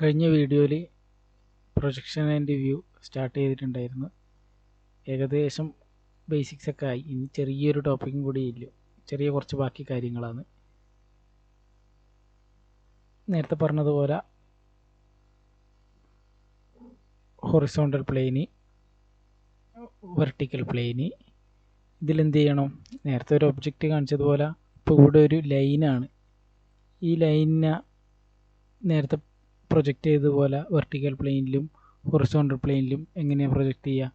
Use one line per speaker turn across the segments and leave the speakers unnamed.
കഴിഞ്ഞ വീഡിയോയിൽ projection and view start ചെയ്തിട്ടുണ്ടായിരുന്നു. ഏകദേശം ബേസിക്സ് ഒക്കെ ആയി. ഇനി ചെറിയൊരു ടോപ്പിക്കും കൂടി ഇല്ല, ചെറിയ കുറച്ച് ബാക്കി കാര്യങ്ങളാണ്. നേരത്തെ പറഞ്ഞതുപോലെ ഹൊറിസോണ്ടൽ പ്ലെയിന്, വെർട്ടിക്കൽ പ്ലെയിന്. ഇതിലെന്ത് ചെയ്യണം? നേരത്തെ ഒരു ഒബ്ജക്റ്റ് കാണിച്ചതുപോലെ ഇപ്പോൾ ഇവിടെ ഒരു ലൈനാണ്. ഈ ലൈനിനെ നേരത്തെ പ്രൊജക്റ്റ് ചെയ്തതുപോലെ വെർട്ടിക്കൽ പ്ലെയിനിലും ഹൊറിസോണ്ടൽ പ്ലെയിനിലും എങ്ങനെയാണ് പ്രൊജക്റ്റ് ചെയ്യുക?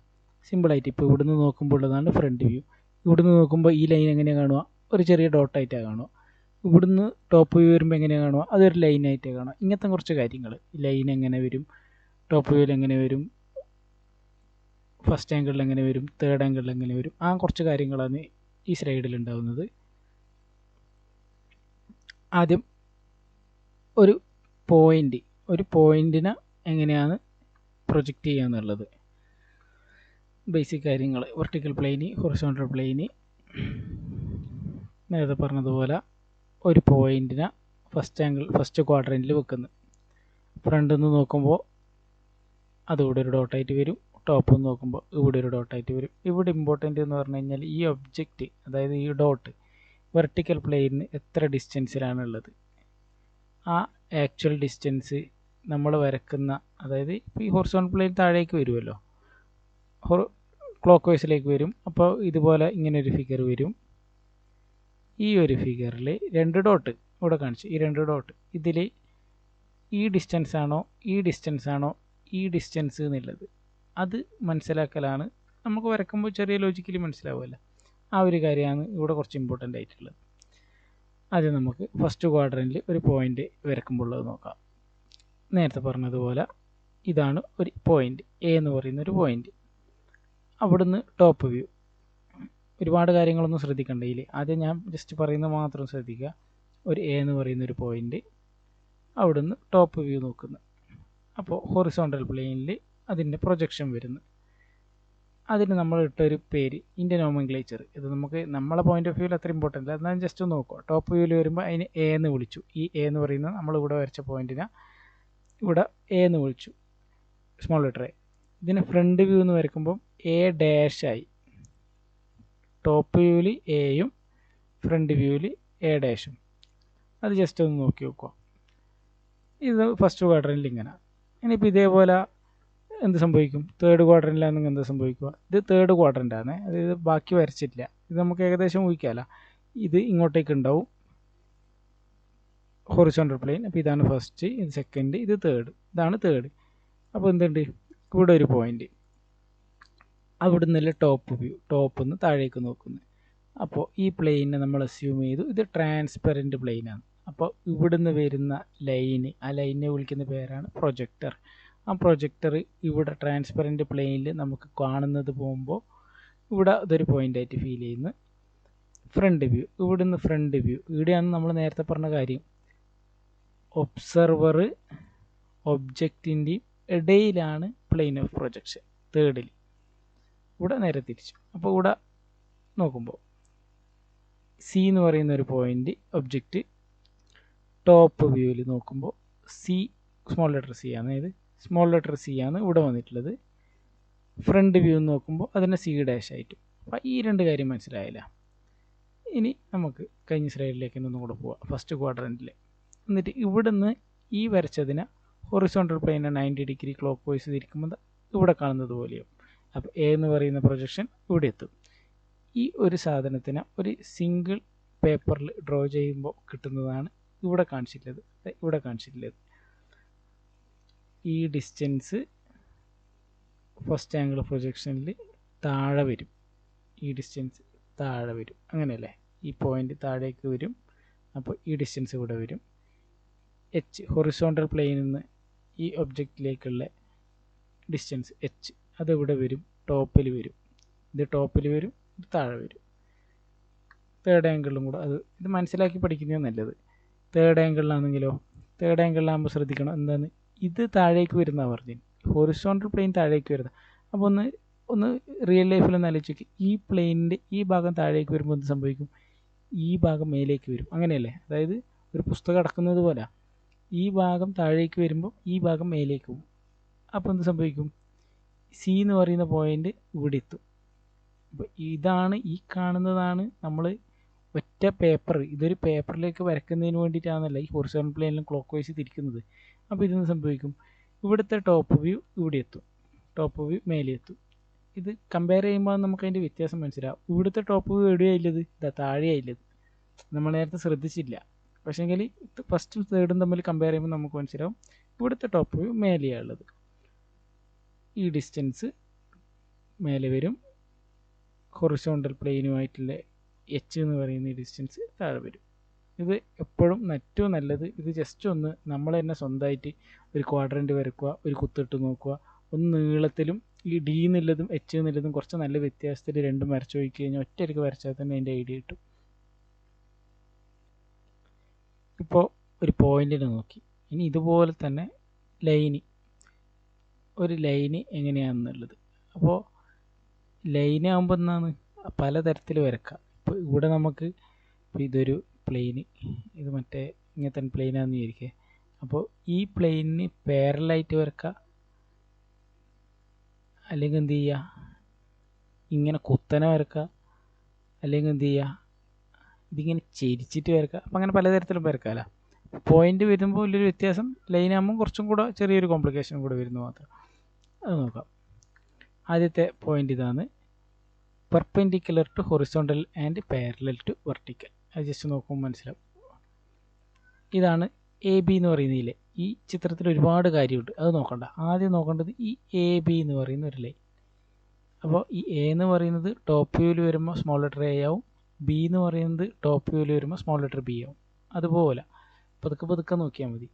സിമ്പിളായിട്ട് ഇപ്പോൾ ഇവിടുന്ന് നോക്കുമ്പോൾ ഉള്ളതാണ് ഫ്രണ്ട് വ്യൂ. ഇവിടുന്ന് നോക്കുമ്പോൾ ഈ ലൈൻ എങ്ങനെയാണ് കാണുക? ഒരു ചെറിയ ഡോട്ടായിട്ടാണ് കാണുക. ഇവിടുന്ന് ടോപ്പ് വ്യൂ വരുമ്പോൾ എങ്ങനെയാണ് കാണുക? അതൊരു ലൈനായിട്ടാണ് കാണുക. ഇങ്ങനത്തെ കുറച്ച് കാര്യങ്ങൾ, ലൈൻ എങ്ങനെ വരും, ടോപ്പ് വ്യൂവിൽ എങ്ങനെ വരും, ഫസ്റ്റ് ആംഗിളിൽ എങ്ങനെ വരും, തേർഡ് ആംഗിളിൽ എങ്ങനെ വരും, ആ കുറച്ച് കാര്യങ്ങളാണ് ഈ സ്ലൈഡിൽ ഉണ്ടാകുന്നത്. ആദ്യം ഒരു പോയിന്റിനെ എങ്ങനെയാണ് പ്രൊജക്റ്റ് ചെയ്യുക എന്നുള്ളത് ബേസിക് കാര്യങ്ങൾ. വെർട്ടിക്കൽ പ്ലെയിന്, ഹൊറിസോണ്ടൽ പ്ലെയിന്. നേരത്തെ പറഞ്ഞതുപോലെ ഒരു പോയിന്റിനെ ഫസ്റ്റ് ക്വാഡ്രൻറ്റിൽ വെക്കുന്നു. ഫ്രണ്ടിൽ നിന്ന് നോക്കുമ്പോൾ അതിവിടെ ഒരു ഡോട്ടായിട്ട് വരും, ടോപ്പിൽ നിന്ന് നോക്കുമ്പോൾ ഇവിടെ ഒരു ഡോട്ടായിട്ട് വരും. ഇവിടെ ഇമ്പോർട്ടൻ്റ് എന്ന് പറഞ്ഞു കഴിഞ്ഞാൽ ഈ ഒബ്ജക്റ്റ്, അതായത് ഈ ഡോട്ട് വെർട്ടിക്കൽ പ്ലെയിനിന് എത്ര ഡിസ്റ്റൻസിലാണുള്ളത്, ആ ആക്ച്വൽ ഡിസ്റ്റൻസ് നമ്മൾ വരക്കുന്ന, അതായത് ഇപ്പോൾ ഈ ഹൊറിസോണ്ടൽ പ്ലെയിൻ താഴേക്ക് വരുമല്ലോ, ക്ലോക്ക് വൈസിലേക്ക് വരും. അപ്പോൾ ഇതുപോലെ ഇങ്ങനെ ഒരു ഫിഗർ വരും. ഈ ഒരു ഫിഗറിൽ രണ്ട് ഡോട്ട് ഇവിടെ കാണിച്ചു, ഈ രണ്ട് ഡോട്ട് ഇതിൽ ഈ ഡിസ്റ്റൻസ് ആണോ ഈ ഡിസ്റ്റൻസ് എന്നുള്ളത് അത് മനസ്സിലാക്കലാണ് നമുക്ക് വരക്കുമ്പോൾ ചെറിയ ലോജിക്കലി മനസ്സിലാവുമല്ലോ. ആ ഒരു കാര്യമാണ് ഇവിടെ കുറച്ച് ഇമ്പോർട്ടൻ്റ് ആയിട്ടുള്ളത്. ആദ്യം നമുക്ക് ഫസ്റ്റ് ക്വാഡ്രൻറ്റിൽ ഒരു പോയിൻ്റ് വരക്കുമ്പോൾ ഉള്ളത് നോക്കാം. നേരത്തെ പറഞ്ഞതുപോലെ ഇതാണ് ഒരു പോയിൻ്റ്, എ എന്ന് പറയുന്ന ഒരു പോയിൻ്റ്. അവിടുന്ന് ടോപ്പ് വ്യൂ. ഒരുപാട് കാര്യങ്ങളൊന്നും ശ്രദ്ധിക്കേണ്ട ഇതിൽ. ആദ്യം ഞാൻ ജസ്റ്റ് പറയുന്നത് മാത്രം ശ്രദ്ധിക്കുക. ഒരു എ എന്ന് പറയുന്ന ഒരു പോയിൻ്റ്, അവിടുന്ന് ടോപ്പ് വ്യൂ നോക്കുന്നു. അപ്പോൾ ഹൊറിസോണ്ടൽ പ്ലെയിനിൽ അതിൻ്റെ പ്രൊജക്ഷൻ വരുന്നു. അതിന് നമ്മൾ ഇട്ടൊരു പേര്, ഇതിൻ്റെ നോമൻക്ലേച്ചർ. ഇത് നമുക്ക് നമ്മളെ പോയിന്റ് ഓഫ് വ്യൂവിൽ അത്ര ഇമ്പോർട്ടൻ്റ് അല്ല, എന്നാൽ ജസ്റ്റ് നോക്കുക. ടോപ്പ് വ്യൂവിൽ വരുമ്പോൾ അതിന് എ എന്ന് വിളിച്ചു. ഈ എ എന്ന് പറയുന്നത് നമ്മളിവിടെ വരച്ച പോയിന്റിനെ ഇവിടെ എ എന്ന് വിളിച്ചു, സ്മോൾ ലെറ്റർ എ. ഇതിന് ഫ്രണ്ട് വ്യൂ എന്ന് വരയ്ക്കുമ്പോൾ എ ഡാഷ് ആയി. ടോപ്പ് വ്യൂവിൽ എയും ഫ്രണ്ട് വ്യൂവിൽ എ ഡാഷും. അത് ജസ്റ്റ് ഒന്ന് നോക്കി നോക്കുക. ഇത് ഫസ്റ്റ് ക്വാഡ്രൻറ്റിൽ ഇങ്ങനെ. ഇനിയിപ്പോൾ ഇതേപോലെ എന്ത് സംഭവിക്കും? തേർഡ് ക്വാഡ്രൻറ്റിലാണെങ്കിൽ എന്ത് സംഭവിക്കുക? ഇത് തേർഡ് ക്വാഡ്രൻ്റാണ്, അതായത് ബാക്കി വരച്ചിട്ടില്ല. ഇത് നമുക്ക് ഏകദേശം ഊഹിക്കാമല്ലോ. ഇത് ഇങ്ങോട്ടേക്ക് ഉണ്ടാവും ഹൊറിസോണ്ടൽ പ്ലെയിൻ. അപ്പോൾ ഇതാണ് ഫസ്റ്റ്, ഇത് സെക്കൻഡ്, ഇത് തേർഡ്, ഇതാണ് തേർഡ്. അപ്പോൾ എന്തുണ്ട്? ഇവിടെ ഒരു പോയിന്റ്, അവിടെ നിന്നല്ല ടോപ്പ് വ്യൂ, ടോപ്പിൽ നിന്ന് താഴേക്ക് നോക്കുന്നു. അപ്പോൾ ഈ പ്ലെയിനെ നമ്മൾ അസ്യൂം ചെയ്തു ഇത് ട്രാൻസ്പെറൻറ്റ് പ്ലെയിനാണ്. അപ്പോൾ ഇവിടുന്ന് വരുന്ന ലൈന്, ആ ലൈനിനെ വിളിക്കുന്ന പേരാണ് പ്രൊജക്ടർ. ആ പ്രൊജക്ടർ ഇവിടെ ട്രാൻസ്പെറൻറ്റ് പ്ലെയിനിൽ നമുക്ക് കാണുന്നത് പോകുമ്പോൾ ഇവിടെ അതൊരു പോയിൻ്റായിട്ട് ഫീൽ ചെയ്യുന്നു. ഫ്രണ്ട് വ്യൂ, ഇവിടുന്ന് ഫ്രണ്ട് വ്യൂ, ഇവിടെയാണ് നമ്മൾ നേരത്തെ പറഞ്ഞ കാര്യം. ഒബ്സർവർ ഒബ്ജക്റ്റിൻ്റെയും ഇടയിലാണ് പ്ലെയിൻ ഓഫ് പ്രൊജക്ഷൻ, തേർഡിൽ. ഇവിടെ നേരെ തിരിച്ചു. അപ്പോൾ ഇവിടെ നോക്കുമ്പോൾ സി എന്ന് പറയുന്ന ഒരു പോയിൻ്റ്, ഒബ്ജക്റ്റ് ടോപ്പ് വ്യൂവിൽ നോക്കുമ്പോൾ സി, സ്മോൾ ലെറ്റർ സി ആണ്, ഇത് സ്മോൾ ലെറ്റർ സി ആണ് ഇവിടെ വന്നിട്ടുള്ളത്. ഫ്രണ്ട് വ്യൂ നോക്കുമ്പോൾ അതിനെ സി ഡാഷ് ആയിട്ട്. അപ്പോൾ ഈ രണ്ട് കാര്യം മനസ്സിലായില്ല. ഇനി നമുക്ക് കഴിഞ്ഞ സ്ലൈഡിലേക്ക് ഒന്നും കൂടെ പോവാം. ഫസ്റ്റ് ക്വാഡ്രൻറ്റിൽ എന്നിട്ട് ഇവിടുന്ന് ഈ വരച്ചതിനെ ഹൊറിസോണ്ടൽ പ്ലെയിനെ 90 ഡിഗ്രി ക്ലോക്ക് വൈസ് തിരിക്കുമ്പോൾ ഇവിടെ കാണുന്നത് പോലെയാവും. അപ്പോൾ എ എന്ന് പറയുന്ന പ്രൊജക്ഷൻ ഇവിടെ എത്തും. ഈ ഒരു സാധനത്തിന് ഒരു സിംഗിൾ പേപ്പറിൽ ഡ്രോ ചെയ്യുമ്പോൾ കിട്ടുന്നതാണ് ഇവിടെ കാണിച്ചിട്ടുള്ളത്. ഈ ഡിസ്റ്റൻസ് ഫസ്റ്റ് ആംഗിൾ പ്രൊജക്ഷനിൽ താഴെ വരും, ഈ ഡിസ്റ്റൻസ് താഴെ വരും, അങ്ങനെയല്ലേ? ഈ പോയിന്റ് താഴേക്ക് വരും. അപ്പോൾ ഈ ഡിസ്റ്റൻസ് ഇവിടെ വരും. എച്ച്, ഹൊറിസോണ്ടൽ പ്ലെയിനിൽ നിന്ന് ഈ ഒബ്ജക്റ്റിലേക്കുള്ള ഡിസ്റ്റൻസ് എച്ച്, അതിവിടെ വരും, ടോപ്പിൽ വരും. ഇത് ടോപ്പിൽ വരും, ഇത് താഴെ വരും. തേർഡ് ആംഗിളിലും കൂടെ ഇത് മനസ്സിലാക്കി പഠിക്കുന്നത് നല്ലത്. തേർഡ് ആംഗിളിലാണെങ്കിലോ, തേർഡ് ആംഗിളിലാകുമ്പോൾ ശ്രദ്ധിക്കണം എന്താണ്, ഇത് താഴേക്ക് വരുന്ന പറഞ്ഞു, ഹൊറിസോണ്ടൽ പ്ലെയിൻ താഴേക്ക് വരുന്നത്. അപ്പോൾ ഒന്ന് റിയൽ ലൈഫിലൊന്ന് ആലോചിച്ച്, ഈ പ്ലെയിനിൻ്റെ ഈ ഭാഗം താഴേക്ക് വരുമ്പോൾ എന്ത് സംഭവിക്കും? ഈ ഭാഗം മേലേക്ക് വരും, അങ്ങനെയല്ലേ? അതായത് ഒരു പുസ്തകം അടക്കുന്നത് പോലെ ഈ ഭാഗം താഴേക്ക് വരുമ്പോൾ ഈ ഭാഗം മേലേക്ക് പോകും. അപ്പോൾ എന്ത് സംഭവിക്കും? സി എന്ന് പറയുന്ന പോയിന്റ് ഇവിടെ എത്തും. അപ്പോൾ ഇതാണ് ഈ കാണുന്നതാണ് നമ്മൾ ഒറ്റ പേപ്പർ, ഇതൊരു പേപ്പറിലേക്ക് വരയ്ക്കുന്നതിന് വേണ്ടിയിട്ടാണല്ല ഈ ഹൊറിസോണ്ടൽ പ്ലെയിനിലും ക്ലോക്ക് വൈസ് തിരിക്കുന്നത്. അപ്പോൾ ഇതെന്ന് സംഭവിക്കും? ഇവിടുത്തെ ടോപ്പ് വ്യൂ ഇവിടെ എത്തും, ടോപ്പ് വ്യൂ മേലെ എത്തും. ഇത് കമ്പയർ ചെയ്യുമ്പോൾ നമുക്ക് അതിൻ്റെ വ്യത്യാസം മനസ്സിലാവും. ഇവിടുത്തെ ടോപ്പ് വ്യൂ എവിടെയായില്ലത്? ഇതാ താഴെയായില്ലത്. നമ്മൾ നേരത്തെ ശ്രദ്ധിച്ചില്ല. പക്ഷേങ്കിൽ ഫസ്റ്റും തേർഡും തമ്മിൽ കമ്പയർ ചെയ്യുമ്പോൾ നമുക്ക് മനസ്സിലാവും ഇവിടുത്തെ ടോപ്പ് വ്യൂ മേലെയാണുള്ളത്. ഈ ഡിസ്റ്റൻസ് മേലെ വരും, ഹൊറിസോണ്ടൽ പ്ലെയിനുമായിട്ടുള്ള എച്ച് എന്ന് പറയുന്ന ഈ ഡിസ്റ്റൻസ് താഴെ വരും. ഇത് എപ്പോഴും ഏറ്റവും നല്ലത് ഇത് ജസ്റ്റ് ഒന്ന് നമ്മൾ തന്നെ സ്വന്തമായിട്ട് ഒരു ക്വാഡ്രൻറ്റ് വരയ്ക്കുക, ഒരു കുത്തിട്ട് നോക്കുക, ഒന്ന് നീളത്തിലും ഈ ഡി എന്നുള്ളതും എച്ച് എന്നുള്ളതും കുറച്ച് നല്ല വ്യത്യാസത്തിൽ രണ്ടും വരച്ച് നോക്കി കഴിഞ്ഞാൽ ഒറ്റയ്ക്ക് വരച്ചാൽ തന്നെ അതിൻ്റെ ഐഡിയ കിട്ടും. ഇപ്പോൾ ഒരു പോയിന്റിനെ നോക്കി, ഇനി ഇതുപോലെ തന്നെ ലൈന്, ഒരു ലൈന് എങ്ങനെയാണെന്നുള്ളത്. അപ്പോൾ ലൈൻ ആകുമ്പോൾ എന്താണ് പലതരത്തിൽ വരക്കാം. ഇപ്പോൾ ഇവിടെ നമുക്ക് ഇതൊരു പ്ലെയിന്, ഇത് മറ്റേ ഇങ്ങനത്തെ പ്ലെയിനാണെന്ന് വിചാരിക്കുക. അപ്പോൾ ഈ പ്ലെയിനിന് പാരലായിട്ട് വരക്കാം, അല്ലെങ്കിൽ എന്ത് ചെയ്യുക ഇങ്ങനെ കുത്തനെ വരക്കുക, അല്ലെങ്കിൽ എന്ത് ചെയ്യുക ഇതിങ്ങനെ ചെരിച്ചിട്ട് വരക്കുക. അപ്പം അങ്ങനെ പലതരത്തിലും വരക്കാമല്ലോ. പോയിന്റ് വരുമ്പോൾ വലിയൊരു വ്യത്യാസം, ലൈനാകുമ്പോൾ കുറച്ചും കൂടെ ചെറിയൊരു കോംപ്ലിക്കേഷൻ കൂടെ വരുന്നു മാത്രം. അത് നോക്കാം. ആദ്യത്തെ പോയിന്റ് ഇതാണ്, perpendicular to horizontal and parallel to vertical. അത് ജസ്റ്റ് നോക്കുമ്പോൾ മനസ്സിലാവും. ഇതാണ് എ ബി എന്ന് പറയുന്നതിലെ. ഈ ചിത്രത്തിൽ ഒരുപാട് കാര്യമുണ്ട്, അത് നോക്കണ്ട. ആദ്യം നോക്കേണ്ടത് ഈ എ ബി എന്ന് പറയുന്ന ഒരു ലൈൻ. അപ്പോൾ ഈ എ എന്ന് പറയുന്നത് ടോപ്പ് വ്യൂവിൽ വരുമ്പോൾ സ്മോൾ ലെറ്റർ എ ആവും, ബി എന്ന് പറയുന്നത് ടോപ്പ് വ്യൂവിൽ വരുമ്പോൾ സ്മോൾ ലെറ്റർ ബി ആവും. അതുപോലെ പതുക്കെ പതുക്കെ നോക്കിയാൽ മതി,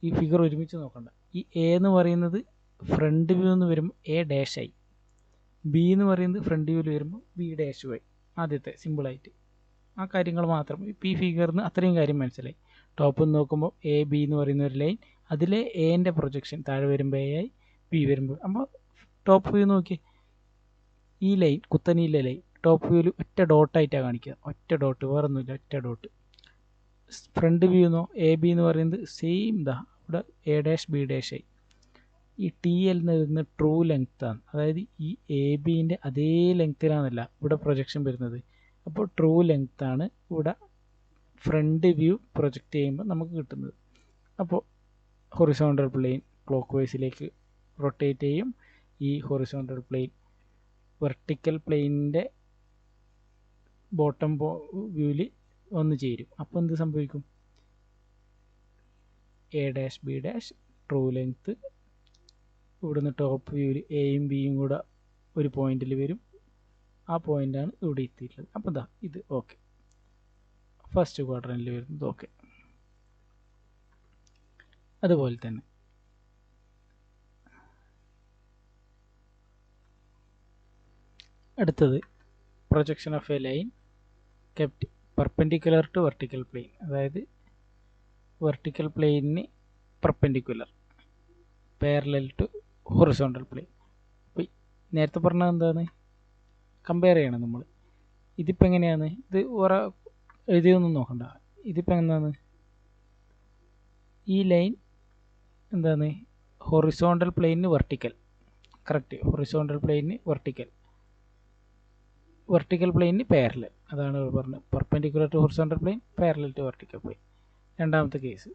ഈ ഫിഗർ ഒരുമിച്ച് നോക്കണ്ട. ഈ എ എന്ന് പറയുന്നത് ഫ്രണ്ട് വ്യൂ എന്ന് വരുമ്പോൾ എ ഡാഷ് ആയി, ബി എന്ന് പറയുന്നത് ഫ്രണ്ട് വ്യൂവിൽ വരുമ്പോൾ ബി ഡാഷ് ആയി. ആദ്യത്തെ സിമ്പിളായിട്ട് ആ കാര്യങ്ങൾ മാത്രം ഈ ഫിഗറിന് അത്രയും കാര്യം മനസ്സിലായി. ടോപ്പ് നോക്കുമ്പോൾ എ ബി എന്ന് പറയുന്ന ഒരു ലൈൻ, അതിലെ എൻ്റെ പ്രൊജക്ഷൻ താഴെ വരുമ്പോൾ എ ആയി, ബി വരുമ്പോൾ. അപ്പോൾ ടോപ്പ് വ്യൂ നോക്കി, ഈ ലൈൻ കുത്തനെയില്ല ലൈൻ ടോപ്പ് വ്യൂവിൽ ഒറ്റ ഡോട്ടായിട്ടാണ് കാണിക്കുക, ഒറ്റ ഡോട്ട്, വേറൊന്നുമില്ല, ഒറ്റ ഡോട്ട്. ഫ്രണ്ട് വ്യൂ എന്നോ എ ബി എന്ന് പറയുന്നത് സെയിം ഇതാ, ഇവിടെ എ ഡാഷ് ബി ഡാഷ് ആയി. ഈ ടി എൽ എന്ന് വരുന്നത് ട്രൂ ലെങ്ത് ആണ്, അതായത് ഈ എ ബിൻ്റെ അതേ ലെങ്ത്തിലാണല്ല ഇവിടെ പ്രൊജക്ഷൻ വരുന്നത്. അപ്പോൾ ട്രൂ ലെങ്ത് ആണ് ഇവിടെ ഫ്രണ്ട് വ്യൂ പ്രൊജക്റ്റ് ചെയ്യുമ്പോൾ നമുക്ക് കിട്ടുന്നത്. അപ്പോൾ ഹൊറിസോണ്ടൽ പ്ലെയിൻ ക്ലോക്ക് വൈസിലേക്ക് റൊട്ടേറ്റ് ചെയ്യും, ഈ ഹൊറിസോണ്ടൽ പ്ലെയിൻ വെർട്ടിക്കൽ പ്ലെയിനിൻ്റെ ബോട്ടം വ്യൂവിൽ വന്ന് ചേരും. അപ്പോൾ എന്ത് സംഭവിക്കും? A dash B dash true length, ഇവിടുന്ന് ടോപ്പ് വ്യൂവിൽ എയും ബിയും കൂടെ ഒരു പോയിന്റിൽ വരും, ആ പോയിൻ്റാണ് ഇവിടെ എത്തിയിട്ടുള്ളത്. അപ്പോൾ ഇതാ ഇത് ഓക്കെ, ഫസ്റ്റ് ക്വാഡ്രൻറ്റിൽ വരുന്നത് ഓക്കെ. അതുപോലെ തന്നെ അടുത്തത് projection of a line kept perpendicular to vertical plane, അതായത് വെർട്ടിക്കൽ പ്ലെയിനിന് perpendicular, parallel to horizontal plane. അപ്പോൾ നേരത്തെ പറഞ്ഞത് എന്താണ്? കമ്പയർ ചെയ്യണം നമ്മൾ. ഇതിപ്പോൾ എങ്ങനെയാണ്? ഇത് വേറെ എഴുതിയൊന്നും നോക്കണ്ട. ഇതിപ്പോൾ എന്താണ്? ഈ ലൈൻ എന്താണ്? ഹൊറിസോണ്ടൽ പ്ലെയിനിന് വെർട്ടിക്കൽ, കറക്റ്റ്. ഹൊറിസോണ്ടൽ പ്ലെയിനിന് വെർട്ടിക്കൽ, വെർട്ടിക്കൽ പ്ലെയിനിന് പാരലൽ. അതാണ് പറഞ്ഞത്, perpendicular to horizontal plane, parallel to vertical plane. രണ്ടാമത്തെ കേസ്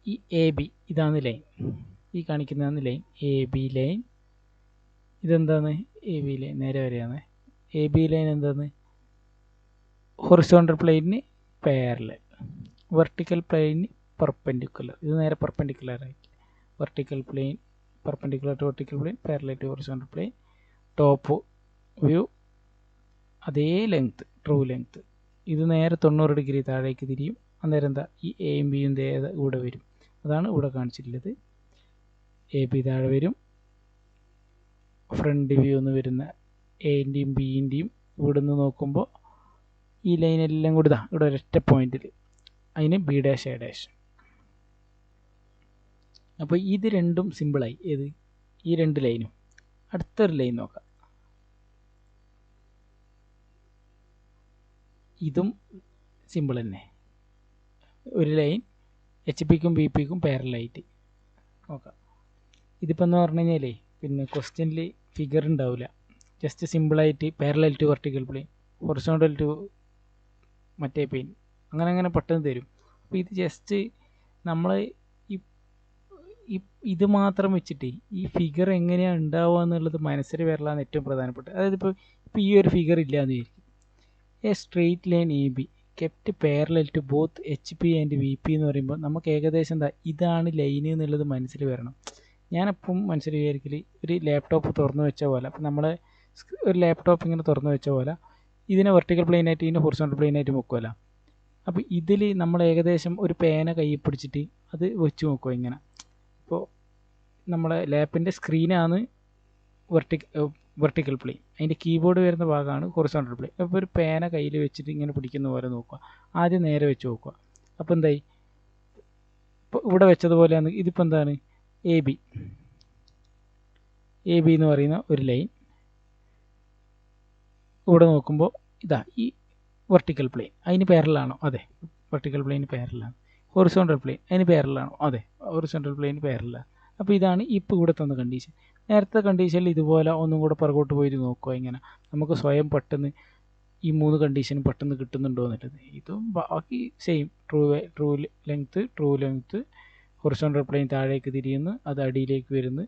ഈ എ ബി, ഇതാണ് ലൈൻ, ഈ കാണിക്കുന്നതാണ് ലൈൻ എ ബി ലൈൻ. ഇതെന്താണ്? എ ബി ലൈൻ നേരെ വരെയാണ്. എ ബി ലൈൻ എന്താണ്? ഹൊറിസോണ്ടൽ പ്ലെയിനിന് പാരലൽ, വെർട്ടിക്കൽ പ്ലെയിനിന് പെർപെൻഡിക്കുലർ. ഇത് നേരെ പെർപെൻഡിക്കുലർ ആയിട്ട്, vertical plane perpendicular to vertical plane, parallel to horizontal plane. Top view അതേ ലെങ്ത്ത്, ട്രൂ ലെങ്ത്ത്. ഇത് നേരെ 90 ഡിഗ്രി താഴേക്ക് തിരിയും. അന്നേരം എന്താ? ഈ എയും ബിയും ഇവിടെ വരും. അതാണ് ഇവിടെ കാണിച്ചിട്ടുള്ളത്. എ ബി താഴെ വരും, ഫ്രണ്ട് വ്യൂ എന്ന് വരുന്ന എൻ്റെയും ബിൻ്റെയും ഇവിടെ നിന്ന് നോക്കുമ്പോൾ ഈ ലൈനെല്ലാം കൂടി ഇതാ ഇവിടെ ഒരൊറ്റ പോയിന്റിൽ, അതിന് ബി ഡാഷ് എ ഡാഷ്. അപ്പോൾ ഇത് രണ്ടും സിമ്പിളായി. ഏത്? ഈ രണ്ട് ലൈനും. അടുത്തൊരു ലൈൻ നോക്കാം. ഇതും സിമ്പിൾ തന്നെ. ഒരു ലൈൻ എച്ച് പിക്കും ബി പിക്കും പാരലായിട്ട് നോക്കാം. ഇതിപ്പോൾ എന്ന് പറഞ്ഞു കഴിഞ്ഞാലേ പിന്നെ ക്വസ്റ്റ്യനിൽ ഫിഗർ ഉണ്ടാവില്ല, ജസ്റ്റ് സിമ്പിളായിട്ട് parallel to vertical plane, horizontal to മറ്റേ പ്ലെയിൻ, അങ്ങനെ പെട്ടെന്ന് തരും. അപ്പോൾ ഇത് ജസ്റ്റ് നമ്മൾ ഇത് മാത്രം വെച്ചിട്ട് ഈ ഫിഗർ എങ്ങനെയാണ് ഉണ്ടാവുക എന്നുള്ളത് മനസ്സിൽ വരലാണ് ഏറ്റവും പ്രധാനപ്പെട്ടത്. അതായത് ഇപ്പോൾ ഈ ഒരു ഫിഗർ ഇല്ല എന്ന് വിചാരിക്കും. A straight line A B kept parallel to both H P and V P എന്ന് പറയുമ്പോൾ നമുക്ക് ഏകദേശം എന്താ ഇതാണ് ലൈൻ എന്നുള്ളത് മനസ്സിൽ വരണം. ഞാനെപ്പം മനസ്സിൽ വിചാരിക്കൽ ഒരു ലാപ്ടോപ്പ് തുറന്നു വെച്ച പോലെ, അപ്പം നമ്മൾ ഒരു ലാപ്ടോപ്പ് ഇങ്ങനെ തുറന്നു വെച്ച പോലെ ഇതിനെ വെർട്ടിക്കൽ പ്ലെയിനായിട്ട് ഇതിനെ ഹൊറിസോണ്ടൽ പ്ലെയിനായിട്ട് വെക്കുമല്ലോ. അപ്പോൾ ഇതിൽ നമ്മൾ ഏകദേശം ഒരു പേന കയ്യിൽ പിടിച്ചിട്ട് അത് വെച്ച് നോക്കുക ഇങ്ങനെ. ഇപ്പോൾ നമ്മളെ ലാപ്പിൻ്റെ സ്ക്രീനാണ് വെർട്ടിക്കൽ പ്ലെയിൻ, അതിൻ്റെ കീബോർഡ് വരുന്ന ഭാഗമാണ് ഹൊറിസോണ്ടൽ പ്ലെയിൻ. അപ്പോൾ ഒരു പേന കയ്യിൽ വെച്ചിട്ട് ഇങ്ങനെ പിടിക്കുന്ന പോലെ നോക്കുക. ആദ്യം നേരെ വെച്ച് നോക്കുക. അപ്പോൾ എന്തായി, ഇപ്പോൾ ഇവിടെ വെച്ചതുപോലെയാണ്. ഇതിപ്പോൾ എന്താണ് എ ബി എന്ന് പറയുന്ന ഒരു ലൈൻ. ഇവിടെ നോക്കുമ്പോൾ ഇതാ ഈ വെർട്ടിക്കൽ പ്ലെയിൻ അതിന് പാരലാണോ? അതെ, വെർട്ടിക്കൽ പ്ലെയിന് പാരലാണ്. ഹൊറിസോണ്ടൽ പ്ലെയിൻ അതിന് പാരലാണോ? അതെ, ഹൊറിസോണ്ടൽ പ്ലെയിന് പാരലാണ്. അപ്പോൾ ഇതാണ് ഇപ്പോൾ ഇവിടെ തന്ന കണ്ടീഷൻ. നേരത്തെ കണ്ടീഷനിൽ ഇതുപോലെ ഒന്നും കൂടെ പുറകോട്ട് പോയിട്ട് നോക്കുക. ഇങ്ങനെ നമുക്ക് സ്വയം പെട്ടെന്ന് ഈ 3 കണ്ടീഷനും പെട്ടെന്ന് കിട്ടുന്നുണ്ടോ എന്നുള്ളത്. ഇതും ബാക്കി same, true length, horizontal plane താഴേക്ക് തിരിയുന്നു, അത് അടിയിലേക്ക് വരുന്നു,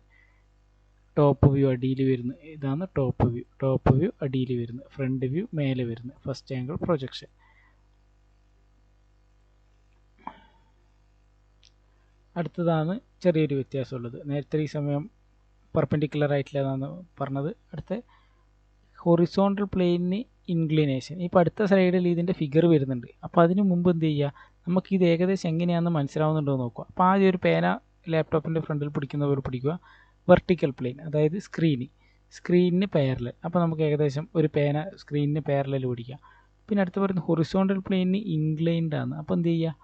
ടോപ്പ് വ്യൂ അടിയിൽ വരുന്നു. ഇതാണ് ടോപ്പ് വ്യൂ അടിയിൽ വരുന്നു, ഫ്രണ്ട് വ്യൂ മേലെ വരുന്നു, ഫസ്റ്റ് ആംഗിൾ പ്രൊജക്ഷൻ. അടുത്തതാണ് ചെറിയൊരു വ്യത്യാസമുള്ളത്. നേരത്തെ ഈ സമയം പെർപെൻഡിക്കുലർ ആയിട്ടില്ലെന്നാണ് പറഞ്ഞത്. അടുത്ത ഹൊറിസോണ്ടൽ പ്ലെയിനിന് ഇൻക്ലിനേഷൻ. ഇപ്പോൾ അടുത്ത സ്ലൈഡിൽ ഇതിൻ്റെ ഫിഗർ വരുന്നുണ്ട്. അപ്പോൾ അതിന് മുമ്പ് എന്ത് ചെയ്യുക, നമുക്കിത് ഏകദേശം എങ്ങനെയാണെന്ന് മനസ്സിലാവുന്നുണ്ടോ നോക്കുക. അപ്പോൾ ആദ്യം ഒരു പേന ലാപ്ടോപ്പിൻ്റെ ഫ്രണ്ടിൽ പിടിക്കുന്ന പോലെ പിടിക്കുക. വെർട്ടിക്കൽ പ്ലെയിൻ അതായത് സ്ക്രീനിന് പാരലൽ. അപ്പോൾ നമുക്ക് ഏകദേശം ഒരു പേന സ്ക്രീനിന് പാരലൽ പിടിക്കുക. പിന്നെ അടുത്ത് പറയുന്നത് ഹൊറിസോണ്ടൽ പ്ലെയിനിന് ഇൻക്ലൈൻഡ് ആണ്. അപ്പോൾ എന്ത് ചെയ്യുക,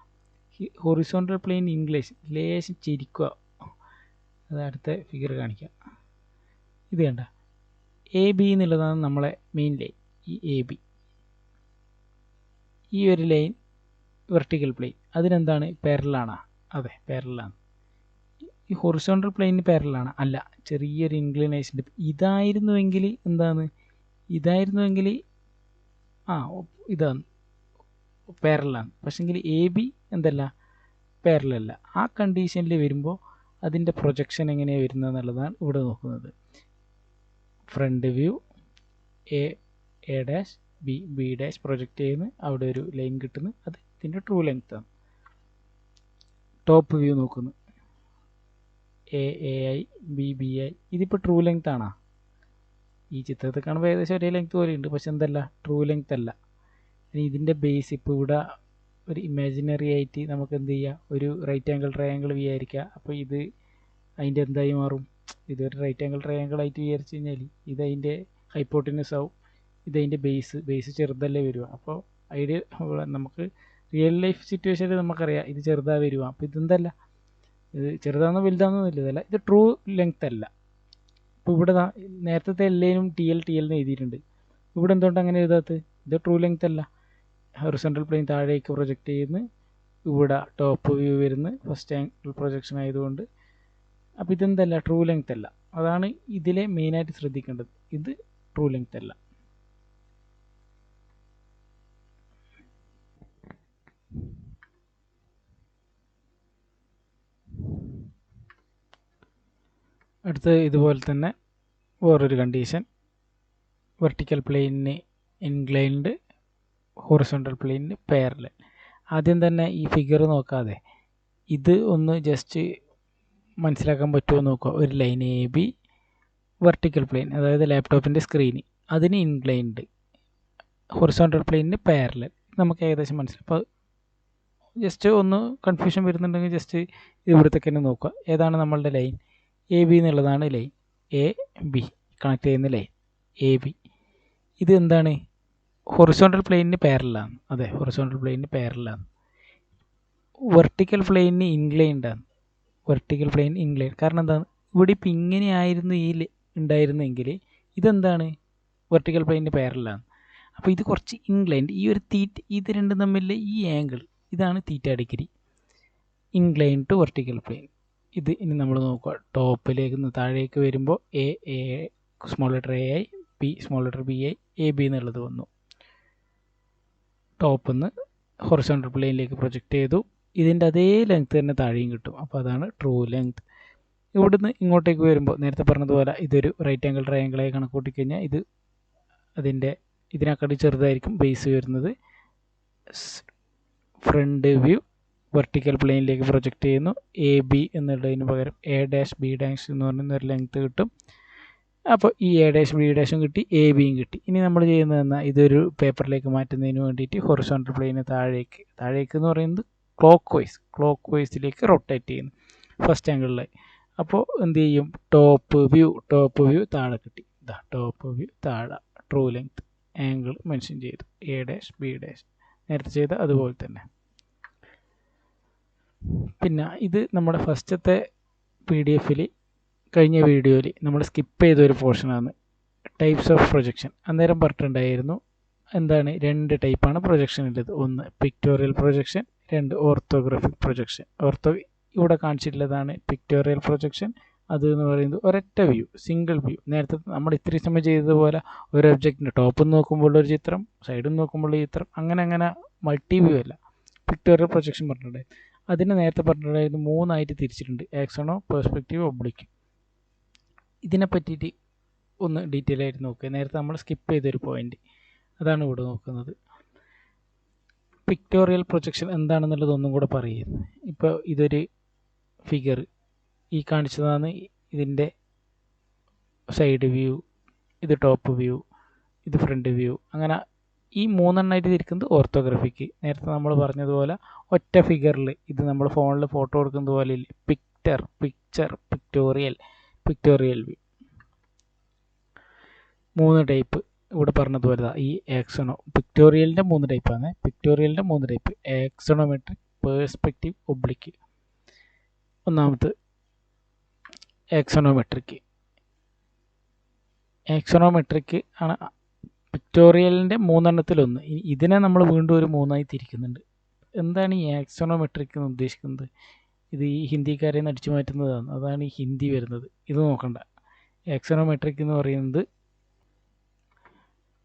ഹൊറിസോണ്ടൽ പ്ലെയിൻ ലേശം ചിരിക്കുക. അത് അടുത്ത ഫിഗർ കാണിക്കാം. ഇത് കണ്ട എ ബി എന്നുള്ളതാണ് നമ്മളെ മെയിൻ ലൈൻ. ഈ എ ബി ഈ ഒരു ലൈൻ വെർട്ടിക്കൽ പ്ലെയിൻ അതിനെന്താണ് പാരലാണ്? അതെ, പാരലാണ്. ഈ ഹൊറിസോണ്ടൽ പ്ലെയിനിന് പാരലാണ്? അല്ല, ചെറിയൊരു ഇൻക്ലിനേഷൻ. ഇതായിരുന്നുവെങ്കിൽ എന്താണ്, ഇതായിരുന്നുവെങ്കിൽ ഇതാണ് പാരലാണ്. പക്ഷെങ്കിൽ എ ബി എന്തല്ല, പാരലല്ല. ആ കണ്ടീഷനിൽ വരുമ്പോൾ അതിൻ്റെ പ്രൊജക്ഷൻ എങ്ങനെയാണ് വരുന്നത് എന്നുള്ളതാണ് ഇവിടെ നോക്കുന്നത്. Front view A dash B dash project ചെയ്യുന്നു, അവിടെ ഒരു ലൈൻ കിട്ടുന്നു, അത് ഇതിൻ്റെ ട്രൂ ലെങ്ത് ആണ്. ടോപ്പ് വ്യൂ നോക്കുന്നു, എ ഐ ബി ഐ, ഇതിപ്പോൾ ട്രൂ ലെങ്ത് ആണോ? ഈ ചിത്രത്തിൽ കാണുമ്പോൾ ഏകദേശം ഒരേ ലെങ്ത് പോലെ ഉണ്ട്, പക്ഷെ എന്തല്ല, ട്രൂ ലെങ്ത് അല്ല. ഇനി ഇതിൻ്റെ ബേസ് ഇപ്പോൾ ഇവിടെ ഒരു ഇമാജിനറി ആയിട്ട് നമുക്ക് എന്ത് ചെയ്യുക, ഒരു റൈറ്റ് ആംഗിൾ ട്രയാങ്കിൾ വിചാരിക്കുക. അപ്പോൾ ഇത് അതിൻ്റെ എന്തായി മാറും, ഇതൊരു റൈറ്റ് ആംഗിൾ ട്രയാങ്കിൾ ആയിട്ട് വിചാരിച്ചു കഴിഞ്ഞാൽ ഇത് അതിൻ്റെ ഹൈപ്പോട്ടിനസ് ആവും, ഇതതിൻ്റെ ബേസ് ചെറുതല്ലേ വരിക. അപ്പോൾ ഐഡിയ നമുക്ക് റിയൽ ലൈഫ് സിറ്റുവേഷനിൽ നമുക്കറിയാം ഇത് ചെറുതാണ് വരിക. അപ്പോൾ ഇതെന്തല്ല, ഇത് ചെറുതാണെന്നോ വലുതാണെന്നോ ഇല്ലതല്ല, ഇത് ട്രൂ ലെങ്ത് അല്ല. ഇപ്പോൾ ഇവിടെ നേരത്തെ എല്ലേനും ടി എൽ എന്ന് എഴുതിയിട്ടുണ്ട്. ഇവിടെ എന്തുകൊണ്ട് അങ്ങനെ എഴുതാത്തത്? ഇത് ട്രൂ ലെങ്ത് അല്ല. ഹൊറിസോണ്ടൽ പ്ലെയിൻ താഴേക്ക് പ്രൊജക്റ്റ് ചെയ്യുന്നു, ഇവിടെ ടോപ്പ് വ്യൂ വരുന്നു, ഫസ്റ്റ് ആംഗിൾ പ്രൊജക്ഷൻ ആയതുകൊണ്ട്. അപ്പോൾ ഇതെന്തല്ല, ട്രൂ ലെങ്ത് അല്ല. അതാണ് ഇതിലെ മെയിനായിട്ട് ശ്രദ്ധിക്കേണ്ടത്. ഇത് ട്രൂ ലെങ്ത് അല്ല. അടുത്ത് ഇതുപോലെ തന്നെ വേറൊരു കണ്ടീഷൻ, വെർട്ടിക്കൽ പ്ലെയിനിന് ഇൻക്ലൈൻഡ്, ഹൊറിസോണ്ടൽ പ്ലെയിനിന് പാരലൽ. ആദ്യം തന്നെ ഈ ഫിഗർ നോക്കാതെ ഇത് ഒന്ന് ജസ്റ്റ് മനസ്സിലാക്കാൻ പറ്റുമോ നോക്കുക. ഒരു line A B vertical plane അതായത് ലാപ്ടോപ്പിൻ്റെ സ്ക്രീന് അതിന് ഇൻക്ലൈൻഡ്, ഹൊറിസോണ്ടൽ പ്ലെയിനിന് പാരലൽ. നമുക്ക് ഏകദേശം മനസ്സിലാവും. അപ്പോൾ ജസ്റ്റ് ഒന്ന് കൺഫ്യൂഷൻ വരുന്നുണ്ടെങ്കിൽ ജസ്റ്റ് ഇവിടത്തേക്ക് തന്നെ നോക്കുക. ഏതാണ് നമ്മളുടെ ലൈൻ? എ ബി എന്നുള്ളതാണ് ലൈൻ. എ ബി കണക്ട് ചെയ്യുന്ന ലൈൻ എ ബി. ഇത് എന്താണ്? ഹൊറിസോണ്ടൽ പ്ലെയിനിന് പാരലാണ്. അതെ, ഹൊറിസോണ്ടൽ പ്ലെയിനിന് പാരലാണ്. വെർട്ടിക്കൽ പ്ലെയിനിന് ഇൻക്ലൈൻഡ് ആണ്. Vertical plane inclined. കാരണം എന്താണ്, ഇവിടെ ഇപ്പം ഇങ്ങനെയായിരുന്നു ഉണ്ടായിരുന്നെങ്കിൽ ഇതെന്താണ്, വെർട്ടിക്കൽ പ്ലെയിനിന് പാരലാണ്. അപ്പോൾ ഇത് കുറച്ച് ഇൻക്ലൈൻഡ്, ഈ ഒരു ഇത് രണ്ടും തമ്മിൽ ഈ ആംഗിൾ ഇതാണ് theta degree. Incline to vertical plane. ഇത് ഇനി നമ്മൾ നോക്കുക. ടോപ്പിലേക്ക് നിന്ന് താഴേക്ക് വരുമ്പോൾ എ സ്മോൾ ലെറ്റർ എ ആയി, ബി സ്മോൾ ലെറ്റർ ബി ആയി, എ ബി എന്നുള്ളത് വന്നു. ടോപ്പിൽ നിന്ന് ഹൊറിസോണ്ടൽ പ്ലെയിനിലേക്ക് പ്രൊജക്റ്റ് ചെയ്തു. ഇതിൻ്റെ അതേ ലെങ്ത് തന്നെ താഴെയും കിട്ടും. അപ്പോൾ അതാണ് ട്രൂ ലെങ്ത്. ഇവിടുന്ന് ഇങ്ങോട്ടേക്ക് വരുമ്പോൾ നേരത്തെ പറഞ്ഞതുപോലെ ഇതൊരു റൈറ്റ് ആംഗിൾ ട്രയാങ്കിളായി കണക്കൂട്ടി കഴിഞ്ഞാൽ ഇത് ഇതിനെക്കാട്ടി ചെറുതായിരിക്കും ബേസ് വരുന്നത്. ഫ്രണ്ട് വ്യൂ വെർട്ടിക്കൽ പ്ലെയിനിലേക്ക് പ്രൊജക്റ്റ് ചെയ്യുന്നു. എ ബി എന്നുള്ളതിന് പകരം എ ഡാഷ് ബി ഡാഷ് എന്ന് പറയുന്ന ഒരു ലെങ്ത് കിട്ടും. അപ്പോൾ ഈ എ ഡാഷ് ബി ഡാഷും കിട്ടി, എ ബിയും കിട്ടി. ഇനി നമ്മൾ ചെയ്യുന്നത് എന്നാൽ ഇതൊരു പേപ്പറിലേക്ക് മാറ്റുന്നതിന് വേണ്ടിയിട്ട് ഹൊറിസോണ്ടൽ പ്ലെയിന് താഴേക്ക് എന്ന് പറയുന്നത് ക്ലോക്ക് വൈസിലേക്ക് റൊട്ടേറ്റ് ചെയ്യുന്നു ഫസ്റ്റ് ആംഗിളിലായി. അപ്പോൾ എന്ത് ചെയ്യും? ടോപ്പ് വ്യൂ താഴെ കിട്ടി. ടോപ്പ് വ്യൂ താഴെ, ട്രൂ ലെങ്ത് ആംഗിൾ മെൻഷൻ ചെയ്തു, എ ഡാഷ് ബി ഡാഷ് നേരത്തെ ചെയ്ത അതുപോലെ തന്നെ. പിന്നെ ഇത് നമ്മുടെ ഫസ്റ്റത്തെ PDF കഴിഞ്ഞ വീഡിയോയിൽ നമ്മൾ സ്കിപ്പ് ചെയ്തൊരു പോർഷനാണ്, ടൈപ്സ് ഓഫ് പ്രൊജക്ഷൻ. അന്നേരം പറഞ്ഞിട്ടുണ്ടായിരുന്നു എന്താണ് 2 ടൈപ്പാണ് പ്രൊജക്ഷൻ ഉള്ളത്. ഒന്ന് പിക്ടോറിയൽ പ്രൊജക്ഷൻ, 2 ഓർത്തോഗ്രാഫിക് പ്രൊജക്ഷൻ. ഇവിടെ കാണിച്ചിട്ടുള്ളതാണ് പിക്ടോറിയൽ പ്രൊജക്ഷൻ. അത് എന്ന് പറയുന്നത് ഒരൊറ്റ വ്യൂ, സിംഗിൾ വ്യൂ. നേരത്തെ നമ്മൾ ഇത്രയും സമയം ചെയ്തതുപോലെ ഒരു ഒബ്ജക്റ്റിൻ്റെ ടോപ്പിൽ നോക്കുമ്പോൾ ഒരു ചിത്രം, സൈഡിൽ നോക്കുമ്പോൾ ചിത്രം, അങ്ങനെ മൾട്ടി വ്യൂ അല്ല. പിക്ടോറിയൽ പ്രൊജക്ഷൻ പറഞ്ഞിട്ടുണ്ട്. അതിനെ നേരത്തെ പറഞ്ഞിട്ടുണ്ടായിരുന്നു 3 ആയിട്ട് തിരിച്ചിട്ടുണ്ട്, ആക്സോണോ, പെർസ്പെക്റ്റീവ്, ഒബ്ലിക്ക്. ഇതിനെ പറ്റിയിട്ട് ഒന്ന് ഡീറ്റെയിൽ ആയിട്ട് നോക്കുക. നേരത്തെ നമ്മൾ സ്കിപ്പ് ചെയ്തൊരു പോയിന്റ് അതാണ് ഇവിടെ നോക്കുന്നത്. പിക്ടോറിയൽ പ്രൊജക്ഷൻ എന്താണെന്നുള്ളത് ഒന്നും കൂടെ പറയുന്നത്. ഇപ്പോൾ ഇതൊരു ഫിഗർ, ഈ കാണിച്ചതാണ് ഇതിൻ്റെ സൈഡ് വ്യൂ, ഇത് ടോപ്പ് വ്യൂ, ഇത് ഫ്രണ്ട് വ്യൂ. അങ്ങനെ ഈ 3 എണ്ണമായിട്ട് തിരിക്കുന്നത് ഓർത്തോഗ്രാഫിക്ക്. നേരത്തെ നമ്മൾ പറഞ്ഞതുപോലെ ഒറ്റ ഫിഗറിൽ ഇത് നമ്മൾ ഫോണിൽ ഫോട്ടോ എടുക്കുന്നത് പോലെ ഇല്ല. Picture, pictorial view. 3 ടൈപ്പ് ഇവിടെ പറഞ്ഞതുപോലെ ഈ ആക്സോണോ പിക്ടോറിയലിൻ്റെ 3 ടൈപ്പാണ്. പിക്ടോറിയലിൻ്റെ 3 ടൈപ്പ്: ആക്സോണോമെട്രിക്, പേഴ്സ്പെക്റ്റീവ്, ഒബ്ലിക്ക്. ഒന്നാമത്തെ ആക്സോണോമെട്രിക് ആണ് പിക്ടോറിയലിൻ്റെ 3 എണ്ണത്തിലൊന്ന്. ഇതിനെ നമ്മൾ വീണ്ടും ഒരു 3 ആയി തിരിക്കുന്നുണ്ട്. എന്താണ് ഈ ആക്സോണോമെട്രിക് എന്ന് ഉദ്ദേശിക്കുന്നത്? ഇത് ഈ ഹിന്ദിക്കാരെ അടിച്ചു മാറ്റുന്നതാണ്, അതാണ് ഈ ഹിന്ദി വരുന്നത്. ഇത് നോക്കണ്ട. ആക്സോണോമെട്രിക് എന്ന് പറയുന്നത്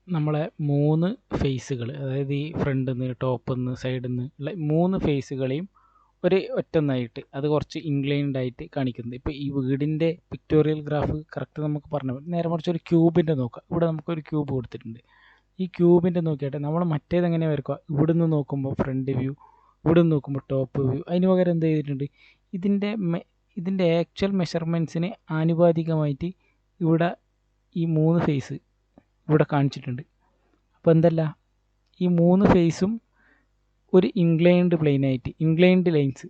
നമ്മളെ 3 ഫേസുകൾ, അതായത് ഈ ഫ്രണ്ടിൽ നിന്ന്, ടോപ്പിൽ നിന്ന്, സൈഡിൽ നിന്ന് ഉള്ള 3 ഫേസുകളെയും ഒറ്റൊന്നായിട്ട് അത് കുറച്ച് ഇൻക്ലൈൻഡ് ആയിട്ട് കാണിക്കുന്നത്. ഇപ്പോൾ ഈ വീടിൻ്റെ പിക്ടോറിയൽ ഗ്രാഫ് കറക്റ്റ് നമുക്ക് പറഞ്ഞു. നേരെ മറിച്ച് ഒരു ക്യൂബിൻ്റെ നോക്കുക. ഇവിടെ നമുക്കൊരു ക്യൂബ് കൊടുത്തിട്ടുണ്ട്. ഈ ക്യൂബിൻ്റെ നോക്കിയാട്ടെ നമ്മൾ മറ്റേതെങ്ങനെ വരക്കുക? ഇവിടുന്ന് നോക്കുമ്പോൾ ഫ്രണ്ട് വ്യൂ, ഇവിടുന്ന് നോക്കുമ്പോൾ ടോപ്പ് വ്യൂ. അതിന് പകരം എന്ത് ചെയ്തിട്ടുണ്ട്? ഇതിൻ്റെ ആക്ച്വൽ മെഷർമെൻറ്റ്സിന് ആനുപാതികമായിട്ട് ഇവിടെ ഈ 3 ഫേസ് ഇവിടെ കാണിച്ചിട്ടുണ്ട്. അപ്പോൾ എന്തല്ല, ഈ 3 ഫേസും ഒരു ഇൻക്ലൈൻഡ് ലൈൻസ്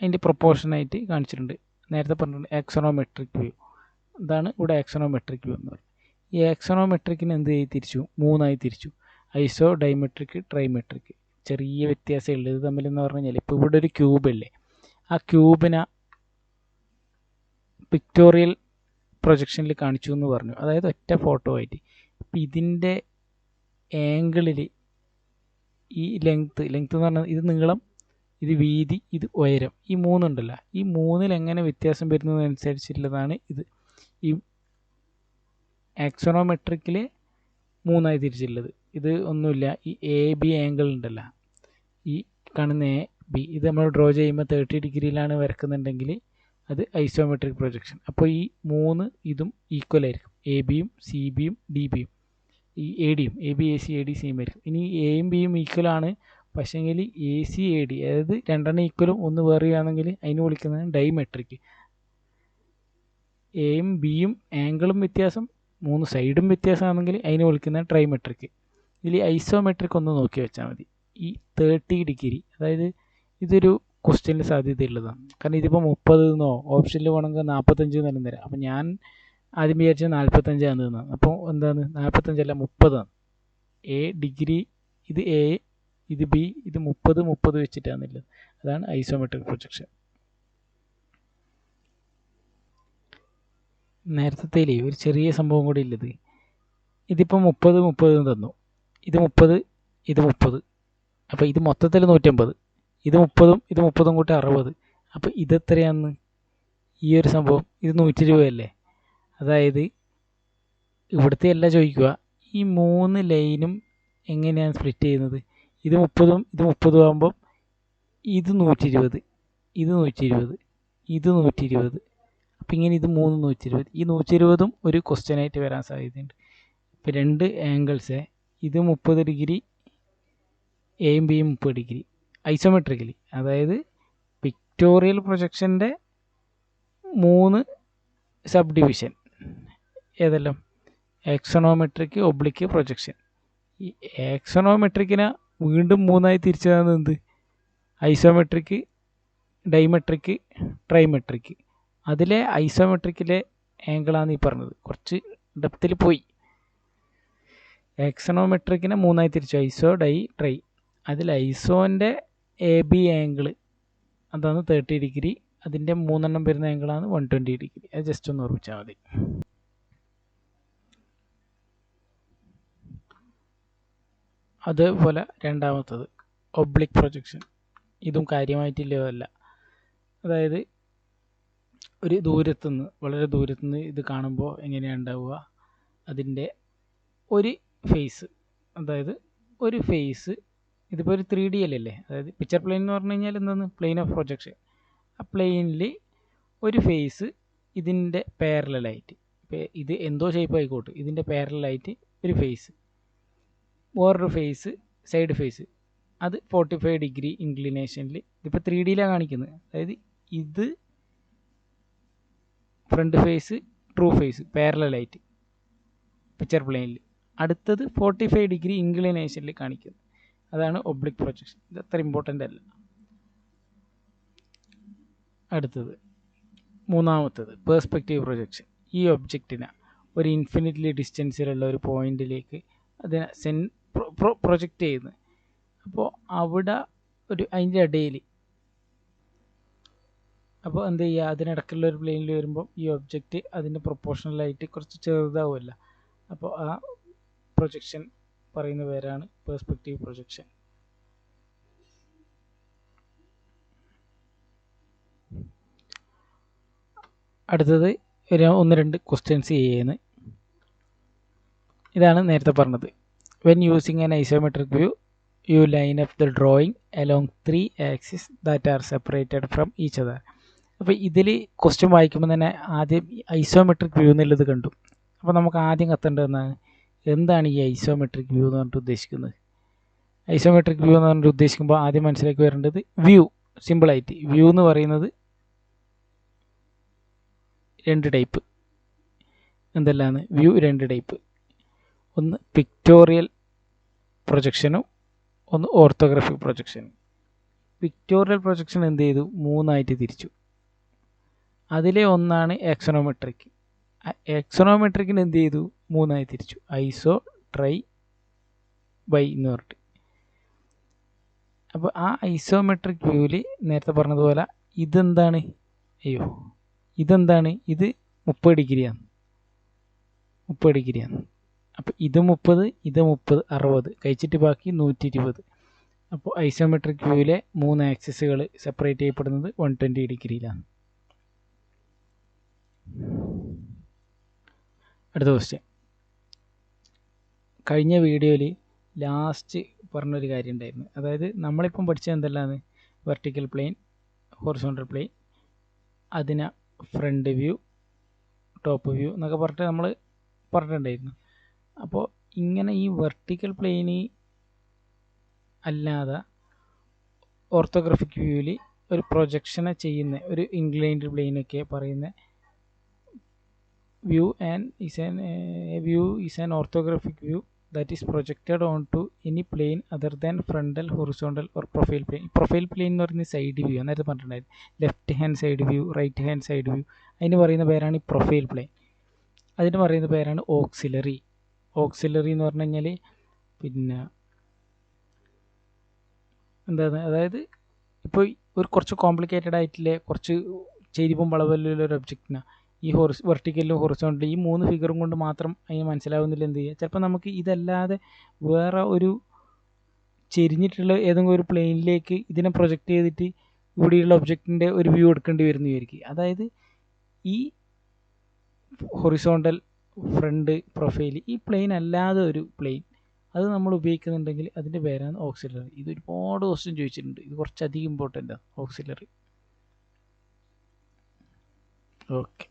അതിൻ്റെ പ്രൊപ്പോർഷനായിട്ട് കാണിച്ചിട്ടുണ്ട്. നേരത്തെ പറഞ്ഞിട്ടുണ്ട് ആക്സോണോമെട്രിക് വ്യൂ. ഇതാണ് ഇവിടെ ആക്സോണോമെട്രിക് വ്യൂ എന്ന് പറയുന്നത്. ഈ ആക്സോണോമെട്രിക്കിന് എന്ത് ചെയ്ത് തിരിച്ചു? 3 ആയി തിരിച്ചു: ഐസോ, ഡൈമെട്രിക്, ട്രൈമെട്രിക്. ചെറിയ വ്യത്യാസം ഉള്ളത് തമ്മിലെന്ന് പറഞ്ഞു കഴിഞ്ഞാൽ, ഇപ്പോൾ ഇവിടെ ഒരു ക്യൂബല്ലേ, ആ ക്യൂബിനെ പിക്ടോറിയൽ പ്രൊജക്ഷനിൽ കാണിച്ചു എന്ന് പറഞ്ഞു, അതായത് ഒറ്റ ഫോട്ടോ ആയിട്ട്. ഇപ്പം ഇതിൻ്റെ ആംഗിളിൽ ഈ ലെങ്ത്ത് എന്ന് പറഞ്ഞാൽ ഇത് നീളം, ഇത് വീതി, ഇത് ഉയരം, ഈ 3 ഉണ്ടല്ലോ, ഈ 3-ൽ എങ്ങനെ വ്യത്യാസം വരുന്നതനുസരിച്ചുള്ളതാണ് ഇത്. ഈ ആക്സോണോമെട്രിക്കിൽ 3 ആയി തിരിച്ചുള്ളത്. ഇത് ഒന്നുമില്ല, ഈ AB ആംഗിൾ ഉണ്ടല്ലോ, ഈ കാണുന്ന AB, ഇത് നമ്മൾ ഡ്രോ ചെയ്യുമ്പോൾ 30 ഡിഗ്രിയിലാണ് വരക്കുന്നുണ്ടെങ്കിൽ അത് ഐസോമെട്രിക് പ്രൊജക്ഷൻ. അപ്പോൾ ഈ 3 ഇതും ഈക്വൽ ആയിരിക്കും. ABയും CBയും DBയും, ഈ ADയും AB AC AD സെയിം ആയിരിക്കും. ഇനി എയും ബിയും ഈക്വലാണ്, പക്ഷേങ്കിൽ AC AD അതായത് 2 ഈക്വലും 1 വേറെയാണെങ്കിൽ അതിന് വിളിക്കുന്നതാണ് ഡൈമെട്രിക്. എയും ബിയും ആംഗിളും വ്യത്യാസം, 3 സൈഡും വ്യത്യാസമാണെങ്കിൽ അതിന് വിളിക്കുന്നത് ട്രൈമെട്രിക്. ഇതിൽ ഐസോമെട്രിക് ഒന്ന് നോക്കി വെച്ചാൽ മതി. ഈ 30 ഡിഗ്രി, അതായത് ഇതൊരു ക്വസ്റ്റ്യനിൽ സാധ്യതയുള്ളതാണ്. കാരണം ഇതിപ്പോൾ 30 എന്നോ ഓപ്ഷനിൽ വേണമെങ്കിൽ 45 എന്നും തരാം. അപ്പം ഞാൻ ആദ്യം വിചാരിച്ചത് 45 ആണെന്ന്. അപ്പോൾ എന്താണ് 45 അല്ല 30 ആണ്. ഡിഗ്രി, ഇത് A, ഇത് B, ഇത് 30 വെച്ചിട്ടാണുള്ളത്. അതാണ് ഐസോമെട്രിക് പ്രൊജക്ഷൻ. നേരത്തെ ഒരു ചെറിയ സംഭവം കൂടി ഉള്ളത്, ഇതിപ്പോൾ 30 തന്നു, ഇത് 30, ഇത് 30. അപ്പോൾ ഇത് മൊത്തത്തിൽ 150, ഇത് 30 കൂട്ടി 60. അപ്പോൾ ഇതെത്രയാന്ന് ഈ ഒരു സംഭവം? ഇത് 120 അല്ലേ? അതായത് ഇവിടുത്തെ അല്ല ചോദിക്കുക, ഈ 3 ലൈനും എങ്ങനെയാണ് സ്പ്ലിറ്റ് ചെയ്യുന്നത്? ഇത് 30 ആകുമ്പം ഇത് 120, ഇത് 120, ഇത് 120. അപ്പം ഇങ്ങനെ ഇത് 3 120. ഈ 120ഉം ഒരു ക്വസ്റ്റ്യനായിട്ട് വരാൻ സാധ്യതയുണ്ട്. ഇപ്പം 2 ആംഗിൾസ്, ഇത് 30 ഡിഗ്രി, എയും ബിയും 30 ഡിഗ്രി ഐസോമെട്രിക്കലി. അതായത് പിക്ടോറിയൽ പ്രൊജക്ഷൻ്റെ 3 സബ് ഡിവിഷൻ ഏതെല്ലാം? Axonometric, oblique, projection. ഈ ആക്സോണോമെട്രിക്കിനെ വീണ്ടും 3ആയി തിരിച്ചതാണ് എന്ത്? Isometric, dimetric, trimetric. അതിലെ ഐസോമെട്രിക്കിലെ ആംഗിളാണ് ഈ പറഞ്ഞത്. കുറച്ച് ഡെപ്തിൽ പോയി. ആക്സോണോമെട്രിക്കിനെ 3ആയി തിരിച്ചു, ഐസോ, ഡൈ, ട്രൈ. അതിൽ ഐസോൻ്റെ എ ബി ആംഗിൾ അതാണ് 30 ഡിഗ്രി. അതിൻ്റെ 3 വരുന്ന ആംഗിളാണ് 120 ഡിഗ്രി. അത് ജസ്റ്റ് ഒന്ന് ഓർമ്മിച്ചാൽ മതി. അതുപോലെ രണ്ടാമത്തത് ഒബ്ലിക് പ്രൊജക്ഷൻ. ഇതും കാര്യമായിട്ടുള്ളതല്ല. അതായത് ഒരു ദൂരത്തുനിന്ന്, വളരെ ദൂരത്തുനിന്ന് ഇത് കാണുമ്പോൾ എങ്ങനെയാണ് ഉണ്ടാവുക? അതിൻ്റെ ഒരു ഫേസ്, അതായത് ഒരു ഫേസ്, ഇതിപ്പോൾ ഒരു 3D അല്ലേ? അതായത് പിക്ചർ പ്ലെയിൻ എന്ന് പറഞ്ഞു കഴിഞ്ഞാൽ എന്താണ്? Plain of projection. ആ പ്ലെയിനിൽ ഒരു ഫേസ് ഇതിൻ്റെ പാരലായിട്ട്, ഇത് എന്തോ ഷേപ്പ് ആയിക്കോട്ടെ, ഇതിൻ്റെ പാരലായിട്ട് ഒരു ഫേസ്, വേറൊരു ഫേസ്, സൈഡ് ഫേസ്, അത് 45 ഡിഗ്രി ഇൻക്ലിനേഷനിൽ. ഇതിപ്പോൾ 3Dയിലാണ് കാണിക്കുന്നത്. അതായത് ഇത് ഫ്രണ്ട് ഫേസ്, ട്രൂ ഫേസ് പാരലായിട്ട് പിക്ചർ പ്ലെയിനിൽ. അടുത്തത് 45 ഡിഗ്രി ഇൻക്ലിനേഷനിൽ കാണിക്കുന്നത്. അതാണ് ഒബ്ലിക് പ്രൊജക്ഷൻ. ഇത് അത്ര ഇമ്പോർട്ടൻ്റ് അല്ല. അടുത്തത് മൂന്നാമത്തത് പേഴ്സ്പെക്റ്റീവ് പ്രൊജക്ഷൻ. ഈ ഒബ്ജക്റ്റിനെ ഒരു ഇൻഫിനിറ്റ്ലി ഡിസ്റ്റൻസിലുള്ള ഒരു പോയിന്റിലേക്ക് അതിനെ പ്രൊജക്റ്റ് ചെയ്യുന്നത്. അപ്പോൾ അവിടെ അതിൻ്റെ ഇടയിൽ, അപ്പോൾ എന്ത് ചെയ്യുക? അതിനിടയ്ക്കുള്ള ഒരു പ്ലെയിനിൽ വരുമ്പോൾ ഈ ഒബ്ജക്റ്റ് അതിൻ്റെ പ്രൊപ്പോർഷണലായിട്ട് കുറച്ച് ചെറുതാവുമല്ല. അപ്പോൾ ആ പ്രൊജക്ഷൻ പറയുന്ന പേരാണ് പേഴ്സ്പെക്റ്റീവ് പ്രൊജക്ഷൻ. അടുത്തത് 1-2 ക്വസ്റ്റ്യൻസ് ചെയ്യുന്നത്. ഇതാണ് നേരത്തെ പറഞ്ഞത്. When using an isometric view, you line up the drawing along 3 axis that are separated from each other. അപ്പോൾ ഇതിൽ ക്വസ്റ്റ്യൻ വായിക്കുമ്പോൾ തന്നെ ആദ്യം ഐസോമെട്രിക് വ്യൂ എന്നുള്ളത് കണ്ടു. അപ്പോൾ നമുക്ക് ആദ്യം കത്തേണ്ടതെന്നാണ്, എന്താണ് ഈ ഐസോമെട്രിക് വ്യൂ എന്ന് പറഞ്ഞിട്ട് ഉദ്ദേശിക്കുന്നത്? ഐസോമെട്രിക് വ്യൂ എന്ന് പറഞ്ഞിട്ട് ഉദ്ദേശിക്കുമ്പോൾ ആദ്യം മനസ്സിലാക്കി വരേണ്ടത് വ്യൂ. സിമ്പിളായിട്ട് വ്യൂ എന്ന് പറയുന്നത് 2 ടൈപ്പ്. എന്തെല്ലാമാണ് വ്യൂ? 2 ടൈപ്പ്. ഒന്ന് പിക്ടോറിയൽ പ്രൊജക്ഷനും ഒന്ന് ഓർത്തോഗ്രാഫിക് പ്രൊജക്ഷനും. പിക്ടോറിയൽ പ്രൊജക്ഷൻ എന്ത് ചെയ്തു? 3ആയിട്ട് തിരിച്ചു. അതിലെ ഒന്നാണ് ആക്സോണോമെട്രിക്. ആക്സോണോമെട്രിക്കിന് എന്ത് ചെയ്തു? 3ആയി തിരിച്ചു. ഐസോ, ട്രൈ, ബൈ എന്ന് പറഞ്ഞിട്ട്. അപ്പോൾ ആ ഐസോമെട്രിക് വ്യൂവിൽ നേരത്തെ പറഞ്ഞതുപോലെ ഇതെന്താണ്? ഇതെന്താണ്? ഇത് 30 ഡിഗ്രിയാണ്. 30 ഡിഗ്രിയാണ്. അപ്പോൾ ഇത് 30, ഇത് 30, 60 കഴിച്ചിട്ട് ബാക്കി 120. അപ്പോൾ ഐസോമെട്രിക് വ്യൂവിലെ 3 ആക്സിസുകൾ സെപ്പറേറ്റ് ചെയ്യപ്പെടുന്നത് 120 ഡിഗ്രിയിലാണ്. അടുത്ത ക്വസ്റ്റ്യൻ. കഴിഞ്ഞ വീഡിയോയിൽ ലാസ്റ്റ് പറഞ്ഞൊരു കാര്യം ഉണ്ടായിരുന്നു. അതായത് നമ്മളിപ്പം പഠിച്ചത് എന്തെല്ലാമാണ്? വെർട്ടിക്കൽ പ്ലെയിൻ, ഹൊറിസോണ്ടൽ പ്ലെയിൻ, അതിനെ ഫ്രണ്ട് വ്യൂ, ടോപ്പ് വ്യൂ എന്നൊക്കെ പറഞ്ഞിട്ട് നമ്മൾ പറഞ്ഞിട്ടുണ്ടായിരുന്നു. അപ്പോൾ ഇങ്ങനെ ഈ വെർട്ടിക്കൽ പ്ലെയിന് അല്ലാതെ ഓർത്തോഗ്രാഫിക് വ്യൂവിൽ ഒരു പ്രൊജക്ഷനെ ചെയ്യുന്ന ഒരു ഇൻക്ലൈൻഡ് പ്ലെയിനൊക്കെ പറയുന്ന view is an orthographic view that is projected onto any plane other than frontal, horizontal or profile plane. Profile plane എന്ന് പറയുന്നത് സൈഡ് വ്യൂ. നേരത്തെ പറഞ്ഞിട്ടുണ്ടായിരുന്നു left hand side view, right hand side view. അതിന് പറയുന്ന പേരാണ് ഈ profile plane. അതിന് പറയുന്ന പേരാണ് ഓക്സിലറി. ഓക്സിലറി എന്ന് പറഞ്ഞു കഴിഞ്ഞാൽ പിന്നെ എന്താണ്? അതായത് ഇപ്പോൾ ഒരു കുറച്ച് കോംപ്ലിക്കേറ്റഡ് ആയിട്ടില്ലേ, കുറച്ച് ചെരിവും വളവലുള്ള ഒരു ഒബ്ജക്റ്റിനാണ് ഈ വെർട്ടിക്കലും ഹൊറിസോണ്ടലും ഈ 3 ഫിഗറും കൊണ്ട് മാത്രം അതിന് മനസ്സിലാവുന്നില്ല. എന്ത് ചെയ്യുക? ചിലപ്പോൾ നമുക്ക് ഇതല്ലാതെ വേറെ ഒരു ചെരിഞ്ഞിട്ടുള്ള ഏതെങ്കിലും ഒരു പ്ലെയിനിലേക്ക് ഇതിനെ പ്രൊജക്റ്റ് ചെയ്തിട്ട് ഇവിടെയുള്ള ഒബ്ജക്റ്റിൻ്റെ ഒരു വ്യൂ എടുക്കേണ്ടി വരുന്ന വിചാരിക്കും. അതായത് ഈ ഹൊറിസോണ്ടൽ ഫ്രണ്ട് പ്രൊഫൈൽ ഈ പ്ലെയിൻ അല്ലാതെ ഒരു പ്ലെയിൻ അത് നമ്മൾ ഉപയോഗിക്കുന്നുണ്ടെങ്കിൽ അതിൻ്റെ പേരാണ് ഓക്സിലറി. ഇത് ഒരുപാട് ക്വസ്റ്റ്യൻ ചോദിച്ചിട്ടുണ്ട്. ഇത് കുറച്ചധികം ഇമ്പോർട്ടൻ്റ് ആണ് ഓക്സിലറി. ഓക്കെ.